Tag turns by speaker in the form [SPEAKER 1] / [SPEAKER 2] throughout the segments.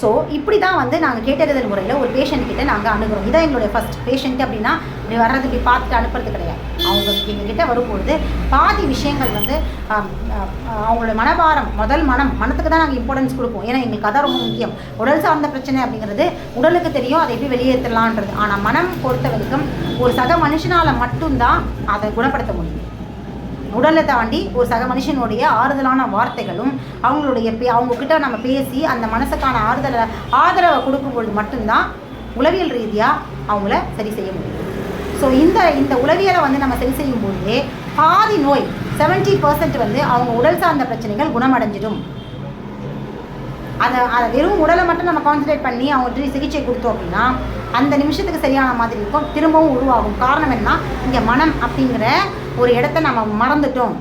[SPEAKER 1] So இப்படி தான் வந்து நாங்கள் கேட்டறிதல் முறையில் ஒரு பேஷண்ட்கிட்ட நாங்கள் அணுகிறோம். இதான் எங்களுடைய ஃபஸ்ட் பேஷண்ட் அப்படின்னா இப்படி வர்றது இப்படி பார்த்துட்டு அனுப்புறது கிடையாது. அவங்க எங்ககிட்ட வரும்பொழுது பாதி விஷயங்கள் வந்து அவங்களோட மனபாரம், முதல் மனத்துக்கு தான் நாங்கள் இம்பார்ட்டன்ஸ் கொடுப்போம். ஏன்னா எங்களுக்கு அதான் ரொம்ப முக்கியம். உடல் சார்ந்த பிரச்சனை அப்படிங்கிறது உடலுக்கு தெரியும், அதை எப்படி வெளியேற்றலான்றது. ஆனால் மனம் பொறுத்த வரைக்கும் ஒரு சக மனுஷனால் மட்டும்தான் அதை குணப்படுத்த முடியும். உடலை தாண்டி ஒரு சக மனுஷனுடைய ஆறுதலான வார்த்தைகளும் அவங்கக்கிட்ட நம்ம பேசி அந்த மனசுக்கான ஆதரவை கொடுக்கும்பொழுது மட்டும்தான் உளவியல் ரீதியாக அவங்கள சரி செய்ய முடியும். ஸோ இந்த உளவியலை வந்து நம்ம சரி செய்யும்போதே பாதி நோய் 70% வந்து அவங்க உடல் சார்ந்த பிரச்சனைகள் குணமடைஞ்சிடும். அதை வெறும் உடலை மட்டும் நம்ம கான்சன்ட்ரேட் பண்ணி அவங்க சிகிச்சை கொடுத்தோம் அப்படின்னா அந்த நிமிஷத்துக்கு சரியான மாதிரி இருக்கும், திரும்பவும் உருவாகும். காரணம் என்னன்னா, இங்கே மனம் அப்படிங்கிற ஒரு இடத்த நம்ம மறந்துட்டோம்.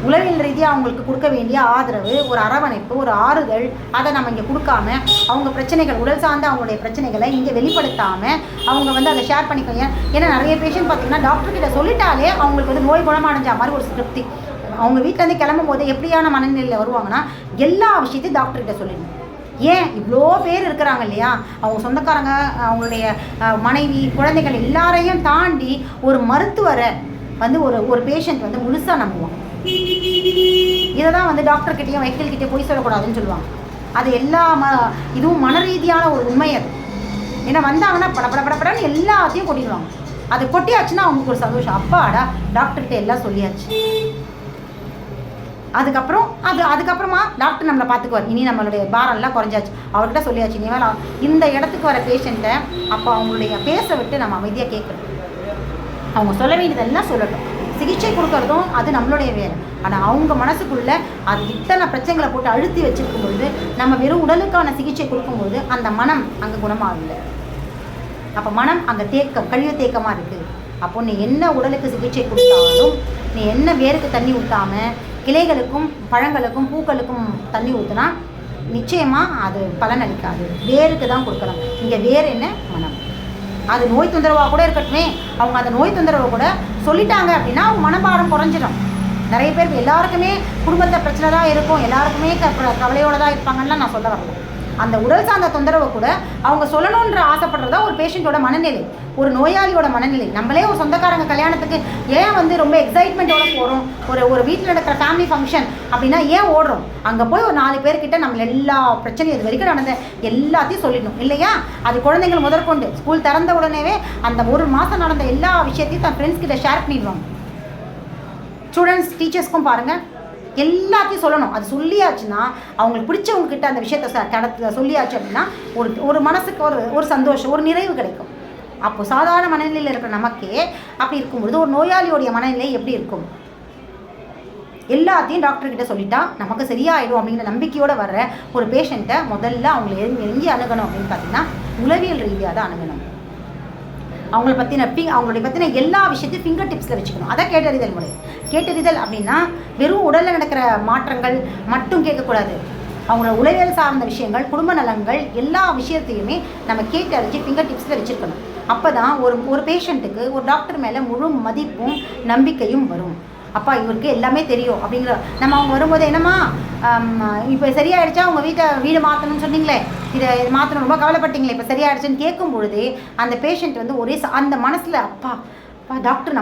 [SPEAKER 1] உளவியல் ரீதியாக அவங்களுக்கு கொடுக்க வேண்டிய ஆதரவு, ஒரு அரவணைப்பு, ஒரு ஆறுதல், அதை நம்ம இங்கே கொடுக்காம அவங்க பிரச்சனைகள், உடல் சார்ந்த அவங்களுடைய பிரச்சனைகளை இங்கே வெளிப்படுத்தாமல் அவங்க வந்து அதை ஷேர் பண்ணிக்கோங்க. ஏன்னா நிறைய பேஷண்ட் பார்த்தீங்கன்னா டாக்டர்கிட்ட சொல்லிட்டாலே அவங்களுக்கு வந்து நோய் குணமடைஞ்ச மாதிரி ஒரு திருப்தி. அவங்க வீட்டிலேருந்து கிளம்பும் போது எப்படியான மனநிலையில் வருவாங்கன்னா, எல்லா விஷயத்தையும் டாக்டர்கிட்ட சொல்லிடணும். ஏன் இவ்வளோ பேர் இருக்கிறாங்க இல்லையா, அவங்க சொந்தக்காரங்க, அவங்களுடைய மனைவி, குழந்தைகள் எல்லாரையும் தாண்டி ஒரு மருத்துவரை வந்து ஒரு பேஷண்ட் வந்து முழுசாக நம்புவாங்க. இதை தான் வந்து டாக்டர்கிட்டையும் வைக்கல்கிட்டே போய் சொல்லக்கூடாதுன்னு சொல்லுவாங்க. அது இதுவும் மன ரீதியான ஒரு உண்மை. அது ஏன்னா வந்தாங்கன்னா படப்படன்னு எல்லாத்தையும் கொட்டிடுவாங்க. அது கொட்டியாச்சுன்னா அவங்களுக்கு ஒரு சந்தோஷம், அப்பாடா டாக்டர்கிட்ட எல்லாம் சொல்லியாச்சு. அதுக்கப்புறமா டாக்டர் நம்மளை பார்த்துக்குவார். இனி நம்மளுடைய பாரம்லாம் குறைஞ்சாச்சு, அவர்கிட்ட சொல்லியாச்சு. இனிமேல் இந்த இடத்துக்கு வர பேஷண்ட்டை அப்போ அவங்களுடைய பேச விட்டு நம்ம அமைதியாக கேட்கணும். அவங்க சொல்ல வேண்டியதெல்லாம் சொல்லட்டும். சிகிச்சை கொடுக்கறதும் அது நம்மளுடைய வேலை. ஆனால் அவங்க மனசுக்குள்ளே அது இத்தனை பிரச்சனைகளை போட்டு அழுத்தி வச்சுருக்கும் பொழுது நம்ம வெறும் உடலுக்கான சிகிச்சை கொடுக்கும்போது அந்த மனம் அங்கே குணமாகல. அப்போ மனம் அங்கே கழிவு தேக்கமாக இருக்குது. அப்போ நீ என்ன உடலுக்கு சிகிச்சை கொடுத்தாலும், நீ என்ன வேருக்கு தண்ணி ஊற்றாமல் கிளைகளுக்கும் பழங்களுக்கும் பூக்களுக்கும் தண்ணி ஊற்றினா நிச்சயமாக அது பலன் அளிக்காது. வேருக்கு தான் கொடுக்கலாம். இங்கே வேறு என்ன, மனம். அது நோய் தொந்தரவாக கூட இருக்கட்டுமே, அவங்க அந்த நோய் தொந்தரவை கூட சொல்லிட்டாங்க அப்படின்னா அவங்க மனபாரம் குறைஞ்சிடும். நிறைய பேர் எல்லாருக்குமே குடும்பத்தை பிரச்சனை தான் இருக்கும், எல்லாருக்குமே கவலையோடு தான் இருப்பாங்கன்னு நான் சொல்ல வரல. அந்த உடல் சார்ந்த தொந்தரவை கூட அவங்க சொல்லணுன்ற ஆசைப்படுறதா ஒரு பேஷண்ட்டோட மனநிலை, ஒரு நோயாளியோட மனநிலை. நம்மளே ஒரு சொந்தக்காரங்க கல்யாணத்துக்கு ஏன் வந்து ரொம்ப எக்ஸைட்மெண்ட்டோட போகிறோம், ஒரு வீட்டில் நடக்கிற ஃபேமிலி ஃபங்க்ஷன் அப்படின்னா ஏன் ஓடுறோம்? அங்கே போய் ஒரு 4 பேர்கிட்ட நம்ம எல்லா பிரச்சனையும் இது வரைக்கும் நடந்த எல்லாத்தையும் சொல்லிடணும் இல்லையா? அது குழந்தைகள் முதற்கொண்டு ஸ்கூல் திறந்த உடனேவே அந்த 1 மாதம் நடந்த எல்லா விஷயத்தையும் தன் ஃப்ரெண்ட்ஸ் கிட்ட ஷேர் பண்ணிடுவாங்க. ஸ்டூடெண்ட்ஸ் டீச்சர்ஸ்க்கும் பாருங்கள், எல்லாத்தையும் சொல்லணும். அது சொல்லியாச்சுன்னா அவங்களுக்கு பிடிச்சவங்க கிட்ட அந்த விஷயத்தை சொல்லியாச்சு அப்படின்னா ஒரு மனசுக்கு ஒரு சந்தோஷம், ஒரு நிறைவு கிடைக்கும். அப்போது சாதாரண மனநிலையில் இருக்கிற நமக்கே அப்படி இருக்கும்பொழுது ஒரு நோயாளியோடைய மனநிலை எப்படி இருக்கும்? எல்லாத்தையும் டாக்டர்கிட்ட சொல்லிட்டா நமக்கு சரியாயிடும் அப்படிங்கிற நம்பிக்கையோடு வர்ற ஒரு பேஷண்ட்டை முதல்ல அவங்களை எங்கே அணுகணும் அப்படின்னு பார்த்தீங்கன்னா உளவியல் ரீதியாக தான் அணுகணும். அவங்களுடைய பற்றின எல்லா விஷயத்தையும் ஃபிங்கர் டிப்ஸில் வச்சுக்கணும். அதான் கேட்டறிதல் முறை. கேட்டறிதல் அப்படின்னா வெறும் உடலில் நடக்கிற மாற்றங்கள் மட்டும் கேட்கக்கூடாது. அவங்களோட உளவியல் சார்ந்த விஷயங்கள், குடும்ப நலங்கள், எல்லா விஷயத்தையுமே நம்ம கேட்டறிஞ்சு ஃபிங்கர் டிப்ஸில் வச்சுருக்கணும். அப்போ தான் ஒரு பேஷண்ட்டுக்கு ஒரு டாக்டர் மேலே முழு மதிப்பும் நம்பிக்கையும் வரும். அப்பா இவருக்கு எல்லாமே தெரியும் அப்படிங்கிற நம்ம அவங்க வரும்போது என்னம்மா இப்போ சரியாயிடுச்சா, உங்கள் வீடு மாற்றணும்னு சொன்னீங்களே, இதை மாற்றணும் ரொம்ப கவலைப்பட்டீங்களே, இப்போ சரியாயிடுச்சுன்னு கேட்கும் பொழுது அந்த பேஷண்ட் வந்து அந்த மனசில் அப்பா டாக்டர்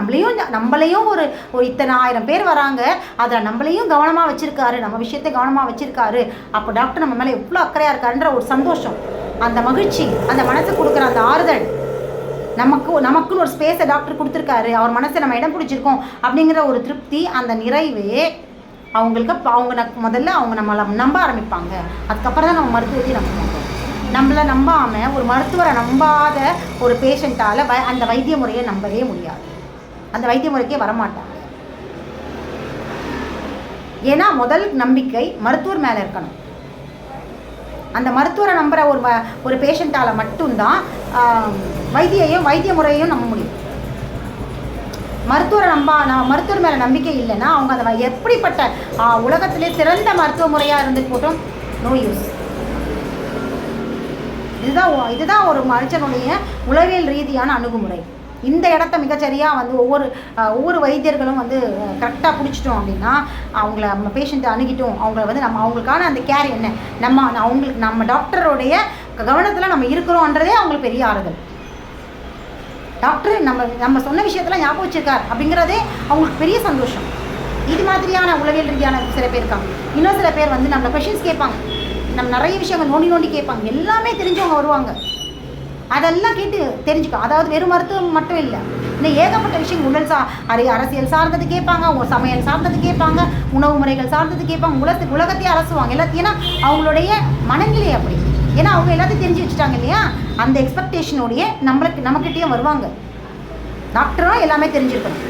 [SPEAKER 1] நம்மளையும் ஒரு இத்தனை 1000 பேர் வராங்க, அதில் நம்மளையும் கவனமாக வச்சுருக்காரு, நம்ம விஷயத்தை கவனமாக வச்சுருக்காரு, அப்போ டாக்டர் நம்ம மேலே எவ்வளோ அக்கறையாக இருக்காருன்ற ஒரு சந்தோஷம், அந்த மகிழ்ச்சி, அந்த மனசுக்கு கொடுக்குற அந்த ஆறுதல், நமக்குன்னு ஒரு ஸ்பேஸை டாக்டர் கொடுத்துருக்காரு, அவர் மனசை நம்ம இடம் பிடிச்சிருக்கோம் அப்படிங்கிற ஒரு திருப்தி, அந்த நிறைவே அவங்களுக்கு முதல்ல அவங்க நம்மளை நம்ப ஆரம்பிப்பாங்க. அதுக்கப்புறம் தான் நம்ம மருத்துவத்தையும் நம்புவாங்க. நம்மளை நம்பாமல் ஒரு மருத்துவரை நம்பாத ஒரு பேஷண்ட்டால் அந்த வைத்திய முறையை நம்பவே முடியாது. அந்த வைத்திய முறைக்கே வரமாட்டாங்க. ஏன்னா முதல் நம்பிக்கை மருத்துவர் மேலே இருக்கணும். அந்த மருத்துவரை நம்புகிற ஒரு பேஷண்ட்டால் மட்டும்தான் வைத்திய முறையையும் நம்ப முடியும். மருத்துவர் மேலே நம்பிக்கை இல்லைன்னா அவங்க அந்த எப்படிப்பட்ட உலகத்திலே சிறந்த மருத்துவ முறையாக இருந்துட்டு போட்டோம், நோ யூஸ். இதுதான் ஒரு மனுஷனுடைய உளவியல் ரீதியான அணுகுமுறை. இந்த இடத்த மிகச்சரியாக வந்து ஒவ்வொரு வைத்தியர்களும் வந்து கரெக்டாக பிடிச்சிட்டோம் அப்படின்னா, அவங்கள நம்ம பேஷண்ட்டை அணுகிட்டோம், அவங்கள வந்து நம்ம அவங்களுக்கான அந்த கேர் என்ன, நம்ம டாக்டருடைய கவனத்தில் நம்ம இருக்கிறோன்றதே அவங்களுக்கு பெரிய ஆறுதல். டாக்டர் நம்ம சொன்ன விஷயத்தெல்லாம் ஞாபகம் வச்சிருக்கார் அப்படிங்கிறதே அவங்களுக்கு பெரிய சந்தோஷம். இது மாதிரியான உளவியல் ரீதியான சில பேர் இருக்காங்க. இன்னும் சில பேர் வந்து நம்மளை கொஷின்ஸ் கேட்பாங்க, நம்ம நிறைய விஷயங்கள் நோண்டி கேட்பாங்க. எல்லாமே தெரிஞ்சவங்க வருவாங்க, அதெல்லாம் கேட்டு தெரிஞ்சுக்கோ. அதாவது வெறும் மருத்துவம் மட்டும் இல்லை, இன்னும் ஏகப்பட்ட விஷயம் உடல் அரசியல் சார்ந்தது கேட்பாங்க, சமையல் சார்ந்தது கேட்பாங்க, உணவு முறைகள் சார்ந்தது கேட்பாங்க, உலகத்தையே அலசுவாங்க எல்லாத்தையும். ஏன்னா அவங்களுடைய மனநிலை அப்படி. ஏன்னா அவங்க எல்லாத்தையும் தெரிஞ்சு வச்சுட்டாங்க இல்லையா? அந்த எக்ஸ்பெக்டேஷனோடைய நம்மக்கிட்டேயும் வருவாங்க. டாக்டரும் எல்லாமே தெரிஞ்சுக்கணும்.